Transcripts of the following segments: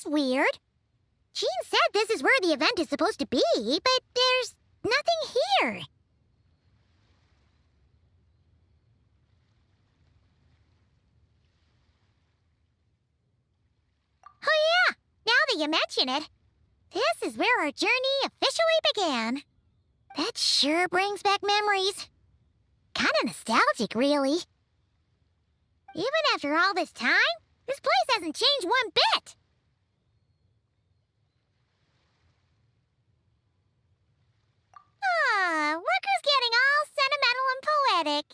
weird. Jean said this is where the event is supposed to be, but there's nothing here. Oh yeah, now that you mention it, this is where our journey officially began. That sure brings back memories. Kinda nostalgic, really. Even after all this time, this place hasn't changed one bit. Look who's getting all sentimental and poetic.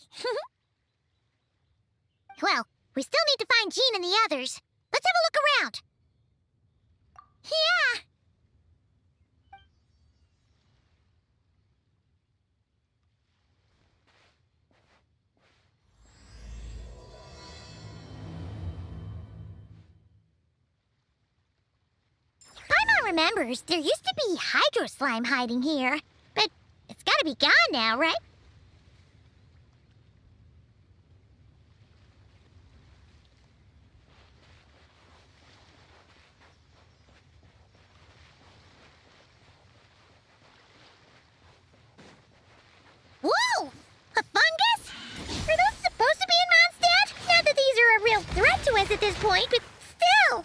Well, we still need to find Jean and the others. Let's have a look around. Yeah. Paimon remembers there used to be hydro slime hiding here, but it's gotta be gone now, right? Whoa! A fungus? Are those supposed to be in Mondstadt? Not that these are a real threat to us at this point, but still!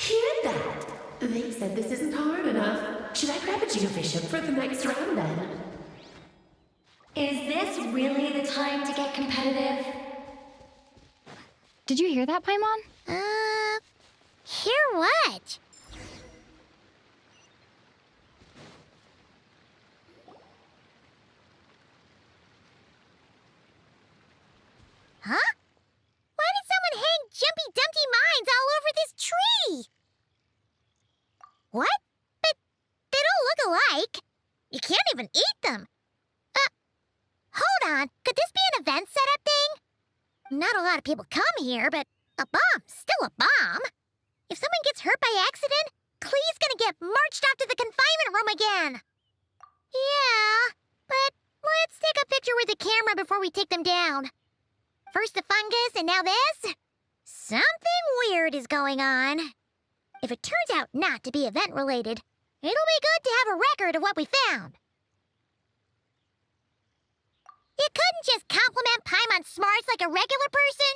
Hear that? They said this isn't hard enough. Should I grab a geofishing for the next round then? Is this really the time to get competitive? Did you hear that, Paimon? Hear what? Huh? Why did someone hang Jumpy Dumpty mines all over this tree? What? But they don't look alike. You can't even eat them. Hold on. Could this be an event setup thing? Not a lot of people come here, but a bomb's still a bomb. If someone gets hurt by accident, Klee's gonna get marched off to the confinement room again. Yeah, but let's take a picture with the camera before we take them down. First the fungus, and now this? Something weird is going on. If it turns out not to be event-related, it'll be good to have a record of what we found. You couldn't just compliment Paimon's smarts like a regular person?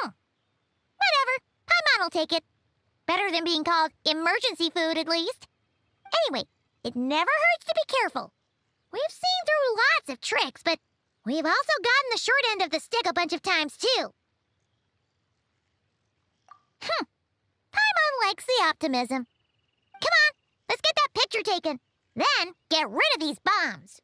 Whatever. Paimon will take it. Better than being called emergency food, at least. Anyway, it never hurts to be careful. We've seen through lots of tricks, but we've also gotten the short end of the stick a bunch of times, too. Paimon likes the optimism. Come on, let's get that picture taken. Then, get rid of these bombs.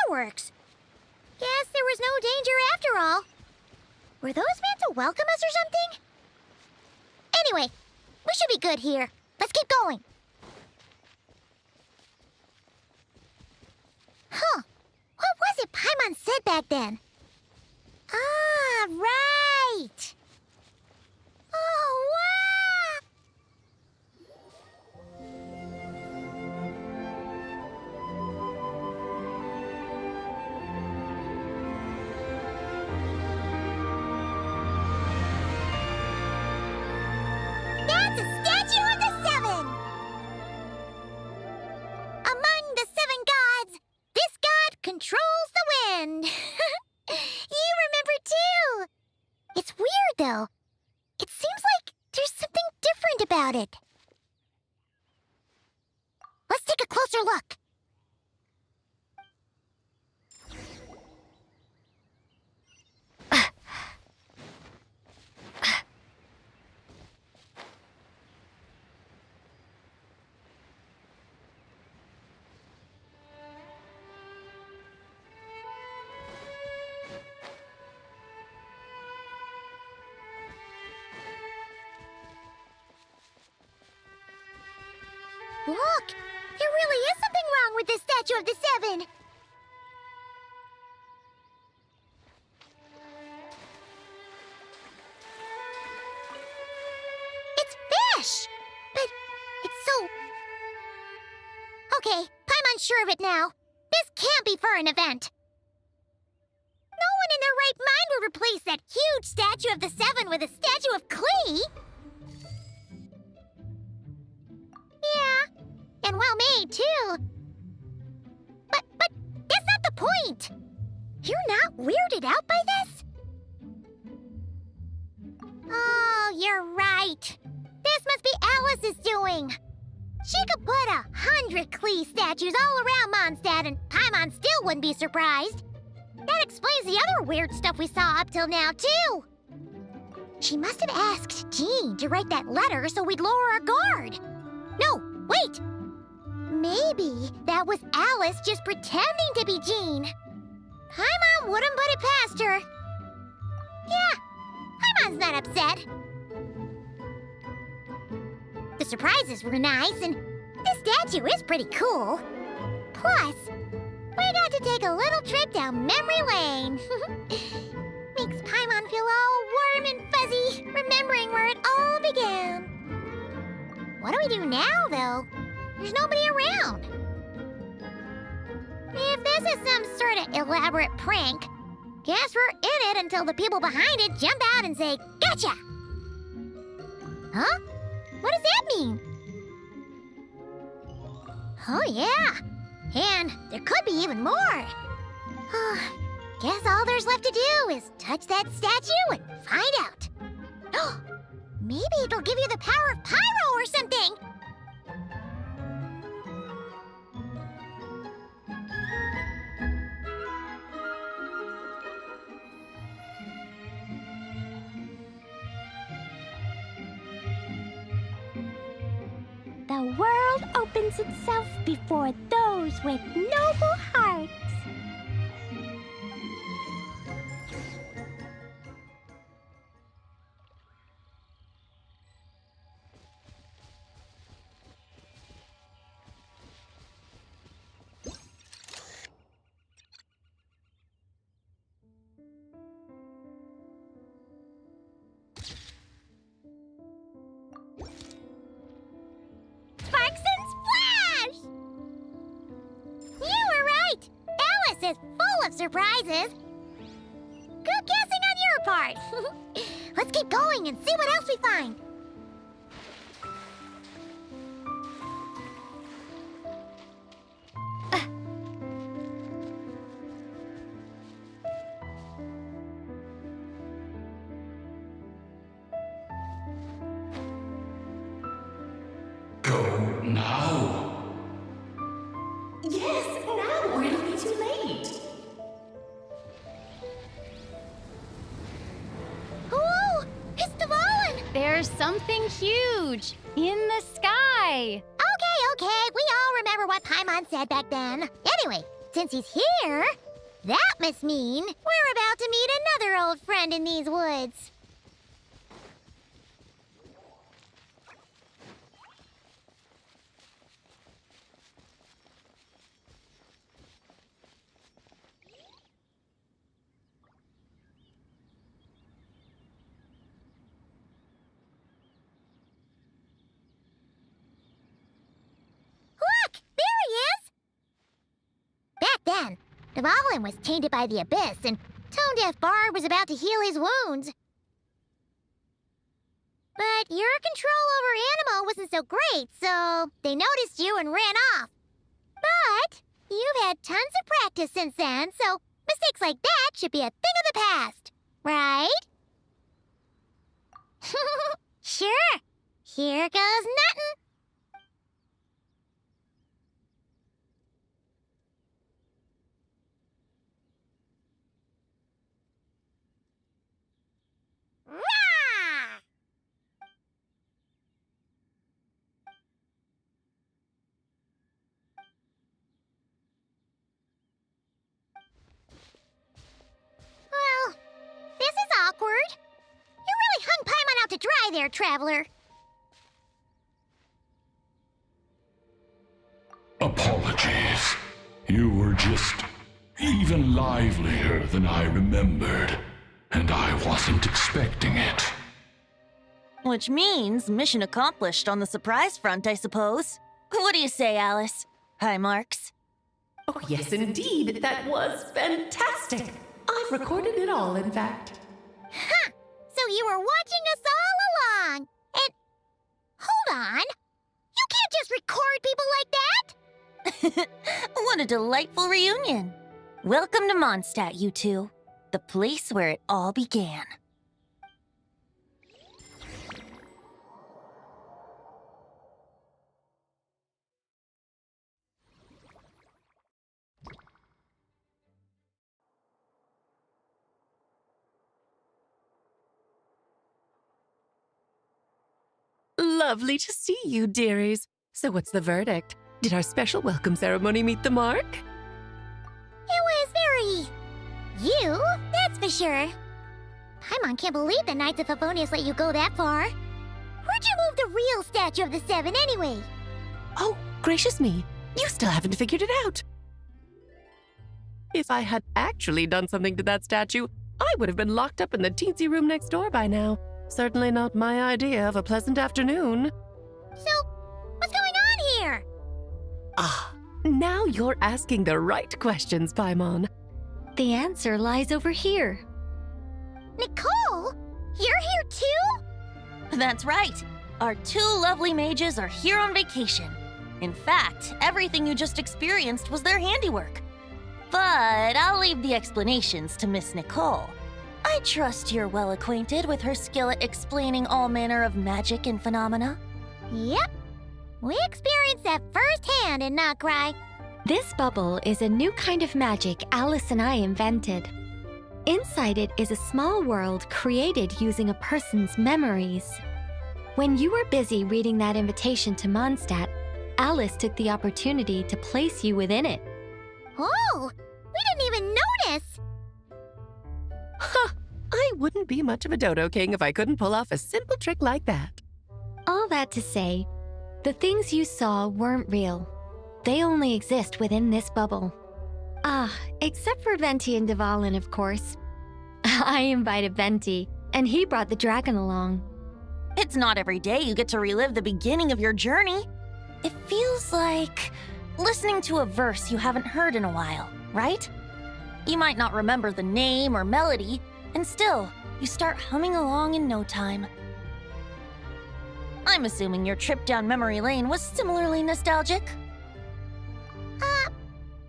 Fireworks. Guess there was no danger after all. Were those meant to welcome us or something? Anyway, we should be good here. Let's keep going. Huh. What was it Paimon said back then? Ah, right. Oh, wow. That's a statue of the Seven! Among the seven gods, this god controls the and you remember too. It's weird though. It seems like there's something different about it. Let's take a closer look. Look! There really is something wrong with this statue of the Seven! It's fish! But it's so... Okay, Paimon's sure of it now. This can't be for an event. No one in their right mind would replace that huge statue of the Seven with a statue of klee! Yeah, and well made, too. But that's not the point! You're not weirded out by this? Oh, you're right. This must be Alice's doing. She could put 100 klee statues all around Mondstadt and Paimon still wouldn't be surprised. That explains the other weird stuff we saw up till now, too. She must have asked Jean to write that letter so we'd lower our guard. No, wait! Maybe that was Alice just pretending to be Jean. Paimon wouldn't put it past her. Yeah, Paimon's not upset. The surprises were nice, and this statue is pretty cool. Plus, we got to take a little trip down memory lane. Makes Paimon feel all warm and fuzzy, remembering where it all began. What do we do now, though? There's nobody around. If this is some sort of elaborate prank, guess we're in it until the people behind it jump out and say, "Gotcha!" Huh? What does that mean? Oh, yeah. And there could be even more. Guess all there's left to do is touch that statue and find out. Maybe it'll give you the power of pyro or something. The world opens itself before those with noble hearts. Sparks and splash! You were right! Alice is full of surprises. Good guessing on your part. Let's keep going and see what else we find. Go now. Yes, now, or it'll be too late. Whoa! It's Dvalin! There's something huge in the sky. Okay, we all remember what Paimon said back then. Anyway, since he's here, that must mean we're about to meet another old friend in these woods. Look! There he is! Back then, Dvalin was tainted by the Abyss, and Tone-Deaf Bard was about to heal his wounds. But your control over Animo wasn't so great, so they noticed you and ran off. But you've had tons of practice since then, so Mistakes like that should be a thing of the past, right? Sure. Here goes nothing. Rah! Well, this is awkward. You really hung Paimon out to dry there, traveler. Apologies. You were just even livelier than I remembered, and I wasn't expecting it. Which means mission accomplished on the surprise front, I suppose. What do you say, Alice? Hi, Marks. Oh, yes, indeed. That was fantastic. I've recorded it all, in fact. Huh! So you were watching us all along. And hold on. You can't just record people like that. What a delightful reunion. Welcome to Mondstadt, you two. The place where it all began. Lovely to see you, dearies. So what's the verdict? Did our special welcome ceremony meet the mark? It was very... you, that's for sure. Paimon can't believe the Knights of Favonius let you go that far. Where'd you move the real statue of the Seven anyway? Oh, gracious me. You still haven't figured it out. If I had actually done something to that statue, I would have been locked up in the teensy room next door by now. Certainly not my idea of a pleasant afternoon. So, what's going on here? Ah, now you're asking the right questions, Paimon. The answer lies over here. Nicole? You're here too? That's right. Our two lovely mages are here on vacation. In fact, everything you just experienced was their handiwork. But I'll leave the explanations to Miss Nicole. I trust you're well acquainted with her skill at explaining all manner of magic and phenomena. Yep. We experienced that firsthand in Noctri. This bubble is a new kind of magic Alice and I invented. Inside it is a small world created using a person's memories. When you were busy reading that invitation to Mondstadt, Alice took the opportunity to place you within it. Oh, we didn't even notice. Ha! I wouldn't be much of a dodo king if I couldn't pull off a simple trick like that. All that to say, the things you saw weren't real. They only exist within this bubble. Ah, except for Venti and Dvalin, of course. I invited Venti, and he brought the dragon along. It's not every day you get to relive the beginning of your journey. It feels like listening to a verse you haven't heard in a while, right? You might not remember the name or melody, and still, you start humming along in no time. I'm assuming your trip down memory lane was similarly nostalgic.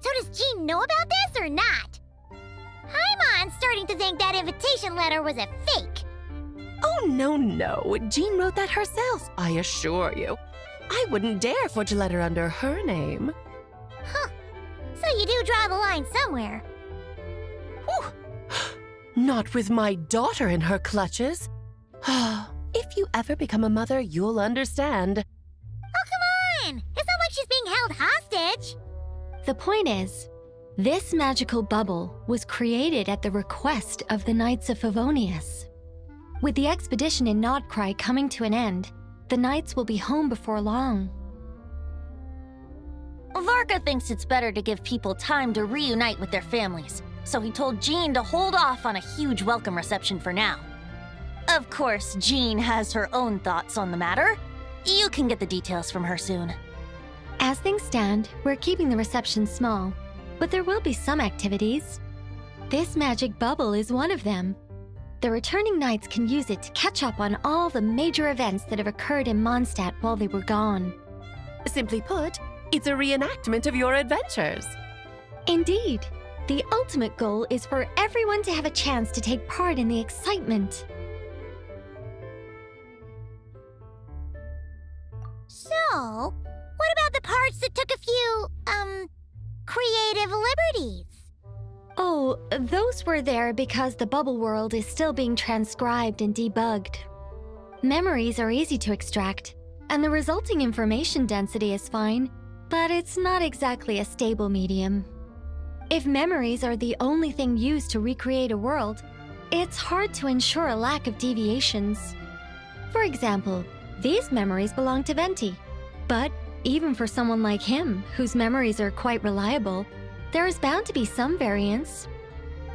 So does Jean know about this or not? Paimon's starting to think that invitation letter was a fake. Oh, no. Jean wrote that herself, I assure you. I wouldn't dare forge a letter under her name. Huh. So you do draw the line somewhere. Whew. Not with my daughter in her clutches. If you ever become a mother, you'll understand. Oh, come on! It's not like she's being held hostage. The point is, this magical bubble was created at the request of the Knights of Favonius. With the expedition in Noctri coming to an end, the Knights will be home before long. Varka thinks it's better to give people time to reunite with their families, so he told Jean to hold off on a huge welcome reception for now. Of course, Jean has her own thoughts on the matter. You can get the details from her soon. As things stand, we're keeping the reception small, but there will be some activities. This magic bubble is one of them. The returning Knights can use it to catch up on all the major events that have occurred in Mondstadt while they were gone. Simply put, it's a reenactment of your adventures. Indeed, The ultimate goal is for everyone to have a chance to take part in the excitement. So, what about the parts that took a few, creative liberties? Oh, those were there because the bubble world is still being transcribed and debugged. Memories are easy to extract, and the resulting information density is fine, but it's not exactly a stable medium. If memories are the only thing used to recreate a world, it's hard to ensure a lack of deviations. For example, these memories belong to Venti, but even for someone like him, whose memories are quite reliable, there is bound to be some variance.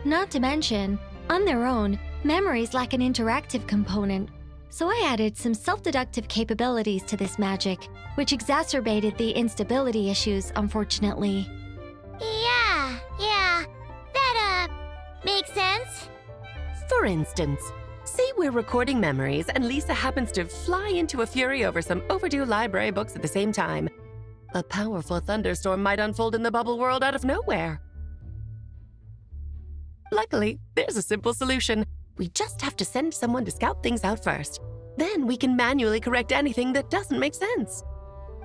Not to mention, on their own, memories lack an interactive component, so I added some self-deductive capabilities to this magic, which exacerbated the instability issues, unfortunately. Yeah, that, makes sense. For instance, say we're recording memories and Lisa happens to fly into a fury over some overdue library books at the same time. A powerful thunderstorm might unfold in the bubble world out of nowhere. Luckily, there's a simple solution. We just have to send someone to scout things out first. Then we can manually correct anything that doesn't make sense.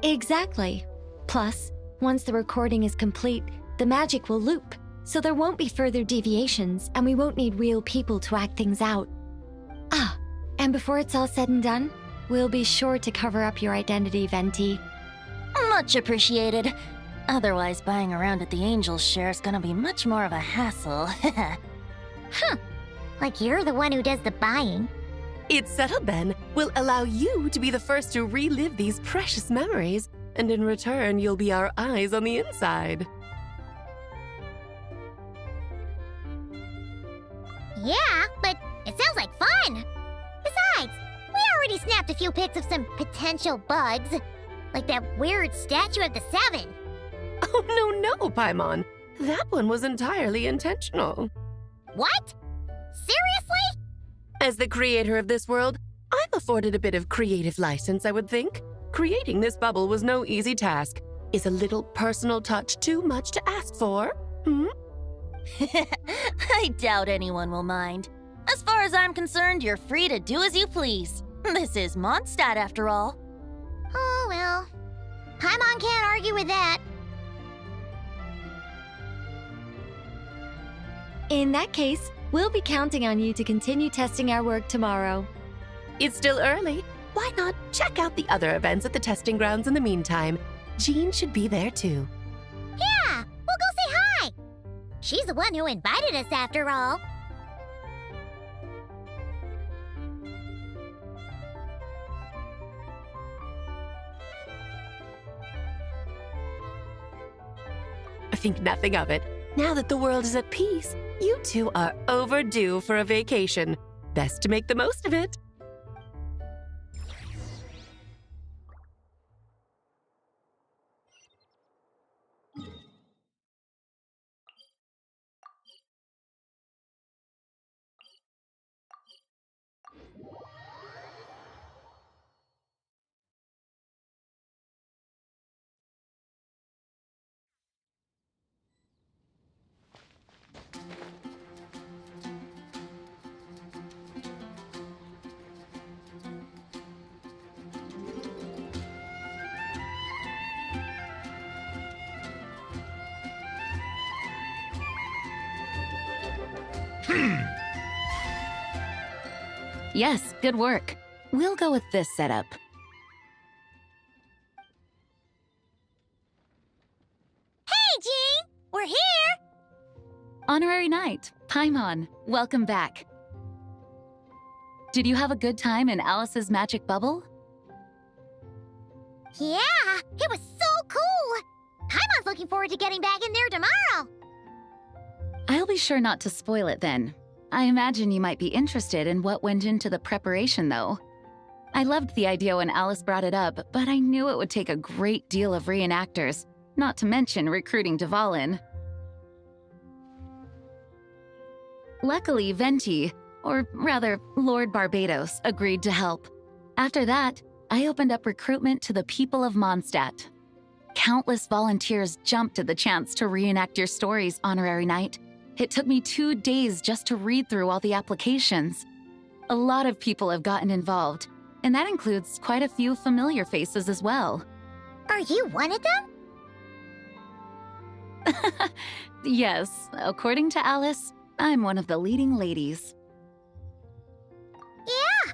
Exactly. Plus, once the recording is complete, the magic will loop, so there won't be further deviations and we won't need real people to act things out. Ah, and before it's all said and done, we'll be sure to cover up your identity, Venti. Much appreciated. Otherwise, buying around at the Angels share is gonna be much more of a hassle. Like you're the one who does the buying. It's settled then. We'll allow you to be the first to relive these precious memories, and in return, you'll be our eyes on the inside. Yeah, but it sounds like fun. Besides, we already snapped a few pics of some potential bugs, like that weird statue of the Seven. Oh, no, Paimon. That one was entirely intentional. What? Seriously? As the creator of this world, I'm afforded a bit of creative license, I would think. Creating this bubble was no easy task. Is a little personal touch too much to ask for? I doubt anyone will mind. As far as I'm concerned, you're free to do as you please. This is Mondstadt, after all. Oh, well. Paimon can't argue with that. In that case, we'll be counting on you to continue testing our work tomorrow. It's still early. Why not check out the other events at the testing grounds in the meantime? Jean should be there too. Yeah, we'll go say hi. She's the one who invited us, after all. Think nothing of it. Now that the world is at peace, you two are overdue for a vacation. Best to make the most of it. Yes, good work. We'll go with this setup. Hey, Jean! We're here! Honorary Knight, Paimon, welcome back. Did you have a good time in Alice's magic bubble? Yeah, it was so cool! Paimon's looking forward to getting back in there tomorrow. I'll be sure not to spoil it then. I imagine you might be interested in what went into the preparation, though. I loved the idea when Alice brought it up, but I knew it would take a great deal of reenactors, not to mention recruiting Dvalin. Luckily, Venti, or rather, Lord Barbados, agreed to help. After that, I opened up recruitment to the people of Mondstadt. countless volunteers jumped at the chance to reenact your stories, Honorary Knight. It took me 2 days just to read through all the applications. A lot of people have gotten involved, and that includes quite a few familiar faces as well. Are you one of them? Yes, according to Alice, I'm one of the leading ladies. Yeah,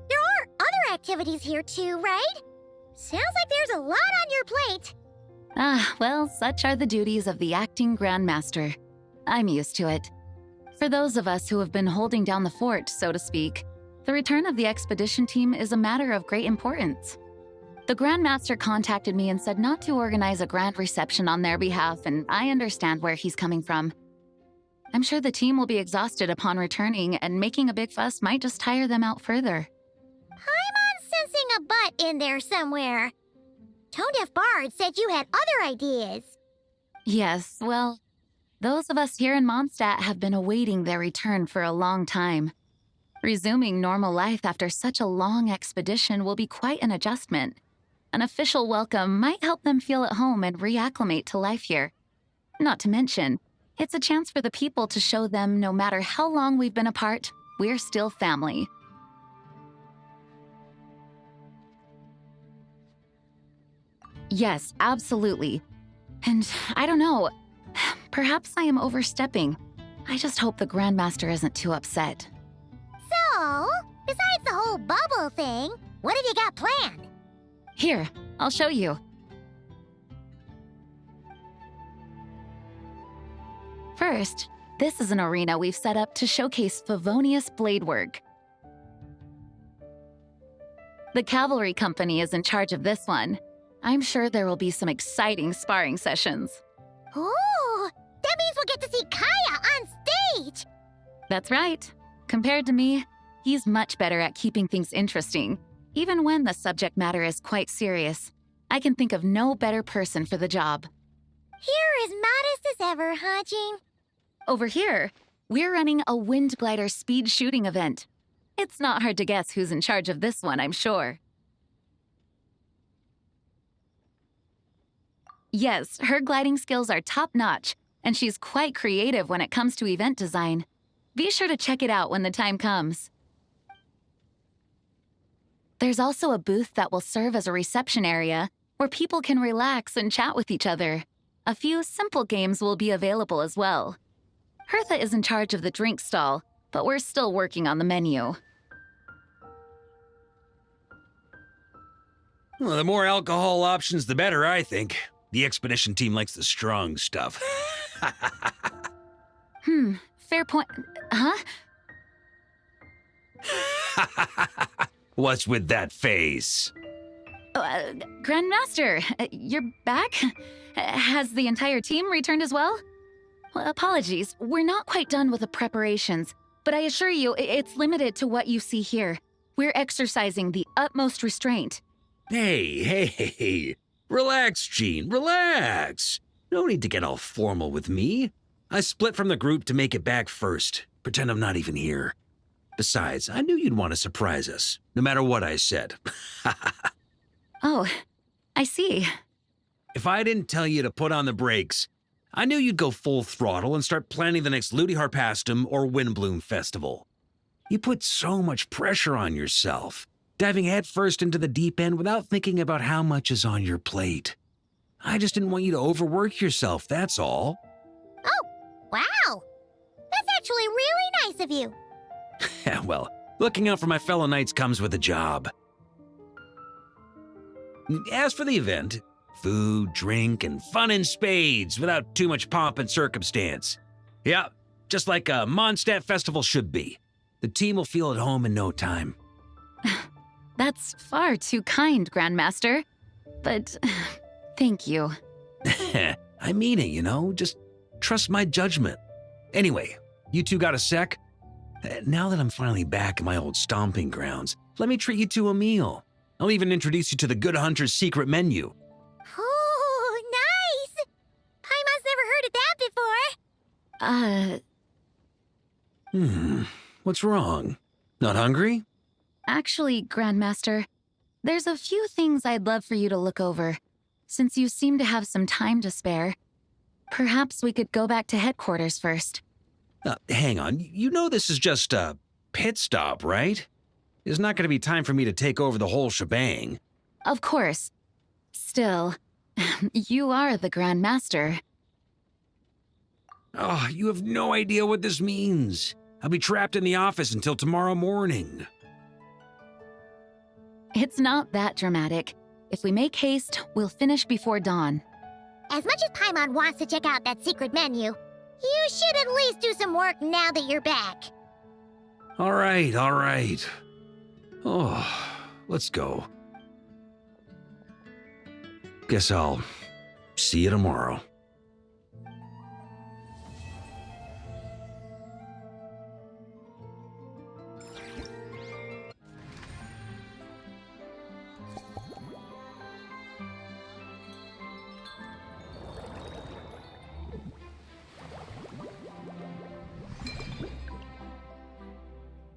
there are other activities here too, right? Sounds like there's a lot on your plate. Ah, well, such are the duties of the acting Grandmaster. I'm used to it. For those of us who have been holding down the fort, so to speak, the return of the expedition team is a matter of great importance. The Grandmaster contacted me and said not to organize a grand reception on their behalf, and I understand where he's coming from. I'm sure the team will be exhausted upon returning, and making a big fuss might just tire them out further. I'm sensing a butt in there somewhere. Tone-deaf Bard said you had other ideas. Yes, well, those of us here in Mondstadt have been awaiting their return for a long time. Resuming normal life after such a long expedition will be quite an adjustment. An official welcome might help them feel at home and reacclimate to life here. Not to mention, it's a chance for the people to show them no matter how long we've been apart, we're still family. Yes, absolutely. And I don't know, perhaps I am overstepping. I just hope the Grandmaster isn't too upset. So, besides the whole bubble thing, what have you got planned? Here, I'll show you. First, this is an arena we've set up to showcase Favonius blade work. The cavalry company is in charge of this one. I'm sure there will be some exciting sparring sessions. Ooh, that means we'll get to see Kaya on stage! That's right. Compared to me, he's much better at keeping things interesting, even when the subject matter is quite serious. I can think of no better person for the job. You're as modest as ever, huh, Jean? Over here, we're running a wind glider speed shooting event. It's not hard to guess who's in charge of this one, I'm sure. Yes, her gliding skills are top-notch, and she's quite creative when it comes to event design. Be sure to check it out when the time comes. There's also a booth that will serve as a reception area where people can relax and chat with each other. A few simple games will be available as well. Hertha is in charge of the drink stall, but we're still working on the menu. Well, the more alcohol options, the better, I think. The expedition team likes the strong stuff. Fair point. Huh? What's with that face? Grandmaster, you're back? Has the entire team returned as well? Well, apologies, we're not quite done with the preparations, but I assure you, it's limited to what you see here. We're exercising the utmost restraint. Hey. Relax, Jean, relax. No need to get all formal with me. I split from the group to make it back first. Pretend I'm not even here. Besides, I knew you'd want to surprise us, no matter what I said. Oh, I see. If I didn't tell you to put on the brakes, I knew you'd go full throttle and start planning the next Ludi Harpastum or Windbloom Festival. You put so much pressure on yourself, diving headfirst into the deep end without thinking about how much is on your plate. I just didn't want you to overwork yourself, that's all. Oh, wow! That's actually really nice of you. Well, looking out for my fellow knights comes with a job. As for the event, food, drink, and fun in spades without too much pomp and circumstance. Yeah, just like a Mondstadt festival should be. The team will feel at home in no time. That's far too kind, Grandmaster. But thank you. I mean it, you know? Just trust my judgment. Anyway, you two got a sec? Now that I'm finally back in my old stomping grounds, let me treat you to a meal. I'll even introduce you to the Good Hunter's secret menu. Oh, nice! Paimon's never heard of that before. What's wrong? Not hungry? Actually, Grandmaster, there's a few things I'd love for you to look over. Since you seem to have some time to spare, perhaps we could go back to headquarters first. Hang on, you know this is just a pit stop, right? There's not going to be time for me to take over the whole shebang. Of course. Still, you are the Grand Master. Oh, you have no idea what this means. I'll be trapped in the office until tomorrow morning. It's not that dramatic. If we make haste, we'll finish before dawn. As much as Paimon wants to check out that secret menu, you should at least do some work now that you're back. All right, all right. Oh, let's go. Guess I'll see you tomorrow.